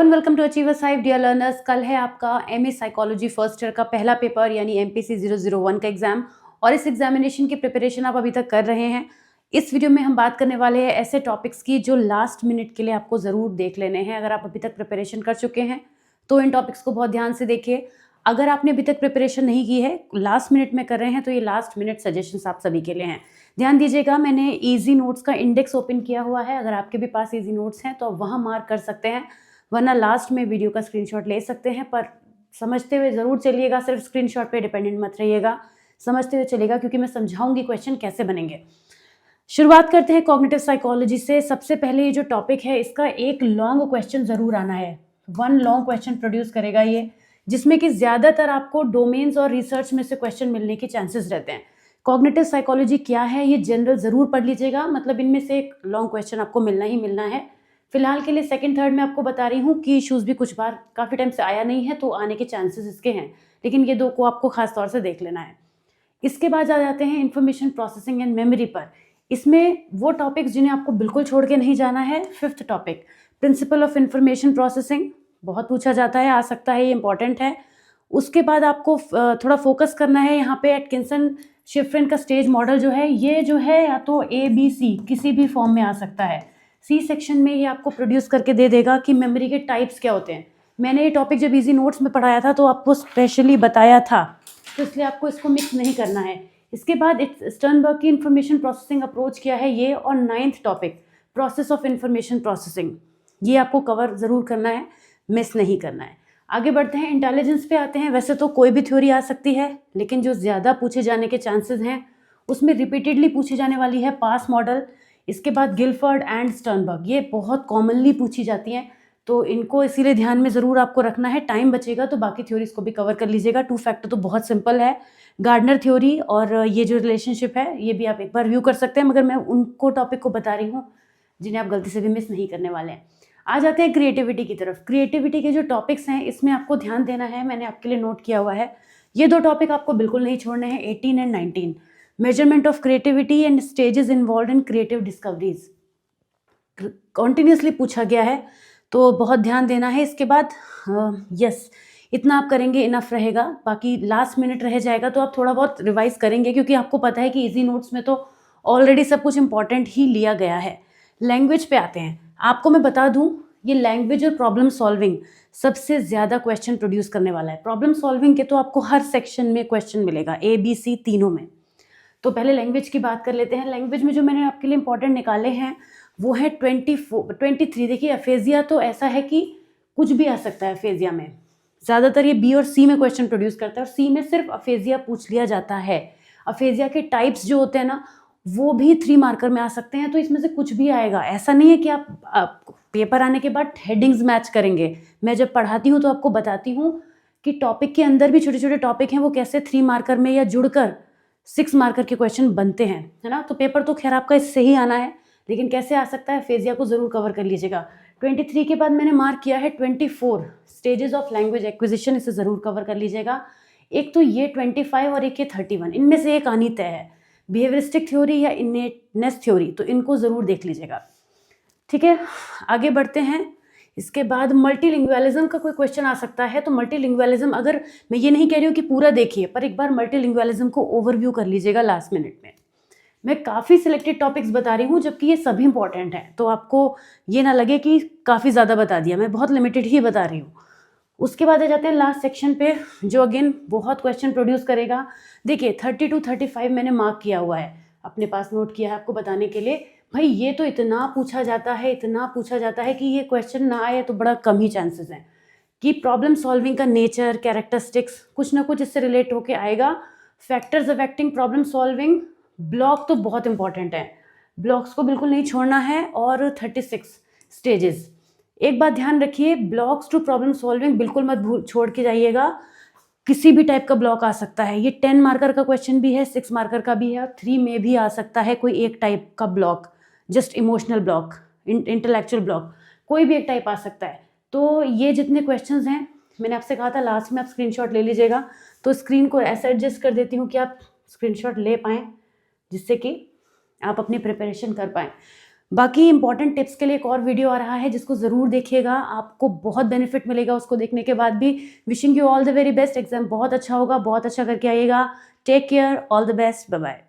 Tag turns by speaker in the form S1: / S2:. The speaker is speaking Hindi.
S1: And welcome to Achievers Hive dear learners. कल है आपका एमए साइकोलॉजी फर्स्ट ईयर का पहला पेपर यानी एमपीसी 001 का एग्जाम और इस एग्जामिनेशन की प्रिपरेशन आप अभी तक कर रहे हैं। इस वीडियो में हम बात करने वाले हैं ऐसे टॉपिक्स की जो लास्ट मिनट के लिए आपको ज़रूर देख लेने हैं। अगर आप अभी तक प्रिपरेशन कर चुके हैं तो इन टॉपिक्स को बहुत ध्यान से देखिए। अगर आपने अभी तक प्रिपरेशन नहीं की है, लास्ट मिनट में कर रहे हैं, तो ये लास्ट मिनट सजेशंस आप सभी के लिए हैं। ध्यान दीजिएगा, मैंने इजी नोट्स का इंडेक्स ओपन किया हुआ है। अगर आपके भी पास इजी नोट्स हैं तो आप वहाँ मार्क कर सकते हैं, वरना लास्ट में वीडियो का स्क्रीनशॉट ले सकते हैं। पर समझते हुए ज़रूर चलिएगा, सिर्फ स्क्रीनशॉट पे डिपेंडेंट मत रहिएगा, समझते हुए चलेगा, क्योंकि मैं समझाऊंगी क्वेश्चन कैसे बनेंगे। शुरुआत करते हैं कॉग्निटिव साइकोलॉजी से। सबसे पहले ये जो टॉपिक है इसका एक लॉन्ग क्वेश्चन ज़रूर आना है। 1 लॉन्ग क्वेश्चन प्रोड्यूस करेगा ये, जिसमें कि ज़्यादातर आपको डोमेन्स और रिसर्च में से क्वेश्चन मिलने के चांसेस रहते हैं। कॉग्निटिव साइकोलॉजी क्या है ये जनरल ज़रूर पढ़ लीजिएगा, मतलब इनमें से एक लॉन्ग क्वेश्चन आपको मिलना ही मिलना है। फिलहाल के लिए सेकंड थर्ड में आपको बता रही हूँ कि इश्यूज़ भी कुछ बार काफ़ी टाइम से आया नहीं है, तो आने के चांसेस इसके हैं, लेकिन ये 2 को आपको खास तौर से देख लेना है। इसके बाद आ जाते हैं इंफॉर्मेशन प्रोसेसिंग एंड मेमोरी पर। इसमें वो टॉपिक्स जिन्हें आपको बिल्कुल छोड़ के नहीं जाना है। 5th topic principle of information processing, बहुत पूछा जाता है, आ सकता है, ये इंपॉर्टेंट है। उसके बाद आपको थोड़ा फोकस करना है यहाँ पे एटकिंसन शिफ्रिन का स्टेज मॉडल जो है, ये जो है या तो ABC किसी भी फॉर्म में आ सकता है। C सेक्शन में ये आपको प्रोड्यूस करके दे देगा कि मेमोरी के टाइप्स क्या होते हैं। मैंने ये टॉपिक जब इजी नोट्स में पढ़ाया था तो आपको स्पेशली बताया था, तो इसलिए आपको इसको मिक्स नहीं करना है। इसके बाद स्टर्नबर्ग की इंफॉर्मेशन प्रोसेसिंग अप्रोच क्या है ये, और 9th topic process of information processing, ये आपको कवर ज़रूर करना है, मिस नहीं करना है। आगे बढ़ते हैं, इंटेलिजेंस पे आते हैं। वैसे तो कोई भी थ्योरी आ सकती है, लेकिन जो ज़्यादा पूछे जाने के चांसेस हैं उसमें रिपीटेडली पूछी जाने वाली है पास मॉडल। इसके बाद गिलफर्ड एंड स्टर्नबर्ग, ये बहुत कॉमनली पूछी जाती हैं, तो इनको इसीलिए ध्यान में ज़रूर आपको रखना है। टाइम बचेगा तो बाकी थ्योरीज को भी कवर कर लीजिएगा। 2 फैक्टर तो बहुत सिंपल है, गार्डनर थ्योरी और ये जो रिलेशनशिप है ये भी आप एक बार व्यू कर सकते हैं, मगर मैं उनको टॉपिक को बता रही हूँ जिन्हें आप गलती से भी मिस नहीं करने वाले हैं। आ जाते हैं क्रिएटिविटी की तरफ। क्रिएटिविटी के जो टॉपिक्स हैं इसमें आपको ध्यान देना है, मैंने आपके लिए नोट किया हुआ है। ये 2 टॉपिक आपको बिल्कुल नहीं छोड़ने हैं, 18 and 19, measurement of creativity and stages involve in creative discoveries. Continuously पूछा गया है, तो बहुत ध्यान देना है। इसके बाद यस, इतना आप करेंगे इनफ रहेगा, बाकी लास्ट मिनट रह जाएगा तो आप थोड़ा बहुत रिवाइज करेंगे, क्योंकि आपको पता है कि इजी नोट्स में तो ऑलरेडी सब कुछ इंपॉर्टेंट ही लिया गया है। लैंग्वेज पे आते हैं। आपको मैं बता दूं, ये लैंग्वेज और प्रॉब्लम सॉल्विंग सबसे ज़्यादा क्वेश्चन प्रोड्यूस करने वाला है। प्रॉब्लम सॉल्विंग के तो आपको हर सेक्शन में क्वेश्चन मिलेगा, ABC तीनों में। तो पहले लैंग्वेज की बात कर लेते हैं। लैंग्वेज में जो मैंने आपके लिए इंपॉर्टेंट निकाले हैं वो है 23। देखिए, अफेजिया तो ऐसा है कि कुछ भी आ सकता है अफेजिया में। ज़्यादातर ये B और C में क्वेश्चन प्रोड्यूस करता है, और C में सिर्फ अफेजिया पूछ लिया जाता है। अफेजिया के टाइप्स जो होते हैं ना, वो भी 3 मार्कर में आ सकते हैं, तो इसमें से कुछ भी आएगा। ऐसा नहीं है कि आप पेपर आने के बाद हेडिंग्स मैच करेंगे। मैं जब पढ़ाती हूँ तो आपको बताती हूँ कि टॉपिक के अंदर भी छोटे छोटे टॉपिक हैं, वो कैसे 3 मार्कर में या जुड़कर 6 मार्कर के क्वेश्चन बनते हैं, है ना। तो पेपर तो खैर आपका इससे ही आना है, लेकिन कैसे आ सकता है, फेजिया को ज़रूर कवर कर लीजिएगा। 23 के बाद मैंने मार्क किया है 24 स्टेजेस ऑफ लैंग्वेज एक्विजिशन, इसे ज़रूर कवर कर लीजिएगा। एक तो ये 25 और एक ये 31, इनमें से एक आनी तय है। बिहेवियरिस्टिक थ्योरी या इनेटनेस थ्योरी, तो इनको ज़रूर देख लीजिएगा, ठीक है। आगे बढ़ते हैं। इसके बाद मल्टीलिंगुअलिज्म का कोई क्वेश्चन आ सकता है। तो मल्टीलिंगुअलिज्म, अगर मैं ये नहीं कह रही हूँ कि पूरा देखिए, पर एक बार मल्टीलिंगुअलिज्म को ओवरव्यू कर लीजिएगा लास्ट मिनट में। मैं काफ़ी सिलेक्टेड टॉपिक्स बता रही हूँ, जबकि ये सभी इंपॉर्टेंट हैं, तो आपको ये ना लगे कि काफ़ी ज़्यादा बता दिया, मैं बहुत लिमिटेड ही बता रही हूँ। उसके बाद आ जाते हैं लास्ट सेक्शन पे, जो अगेन बहुत क्वेश्चन प्रोड्यूस करेगा। देखिए 30 to 35 मैंने मार्क किया हुआ है, अपने पास नोट किया है आपको बताने के लिए। भाई ये तो इतना पूछा जाता है, इतना पूछा जाता है कि ये क्वेश्चन ना आए तो बड़ा कम ही चांसेस हैं कि प्रॉब्लम सॉल्विंग का नेचर, कैरेक्टरिस्टिक्स, कुछ ना कुछ इससे रिलेट होके आएगा। Factors affecting problem solving, block तो बहुत इंपॉर्टेंट है, ब्लॉक्स को बिल्कुल नहीं छोड़ना है। और 36 स्टेजेस, एक बात ध्यान रखिए, ब्लॉक्स टू प्रॉब्लम सॉल्विंग बिल्कुल मत छोड़ के जाइएगा। किसी भी टाइप का ब्लॉक आ सकता है, ये 10 मार्कर का क्वेश्चन भी है, 6 मार्कर का भी है, और 3 में भी आ सकता है कोई एक टाइप का block, just emotional block, intellectual block, कोई भी एक टाइप आ सकता है। तो ये जितने क्वेश्चंस हैं, मैंने आपसे कहा था लास्ट में आप स्क्रीनशॉट ले लीजिएगा, तो स्क्रीन को ऐसा एडजस्ट कर देती हूँ कि आप स्क्रीनशॉट ले पाएँ, जिससे कि आप अपनी प्रिपरेशन कर पाएँ। बाकी इंपॉर्टेंट टिप्स के लिए एक और वीडियो आ रहा है जिसको ज़रूर देखिएगा, आपको बहुत बेनिफिट मिलेगा उसको देखने के बाद भी। Wishing you all the very best, exam बहुत अच्छा होगा, बहुत अच्छा करके आइएगा। Take care, all the best, bye bye.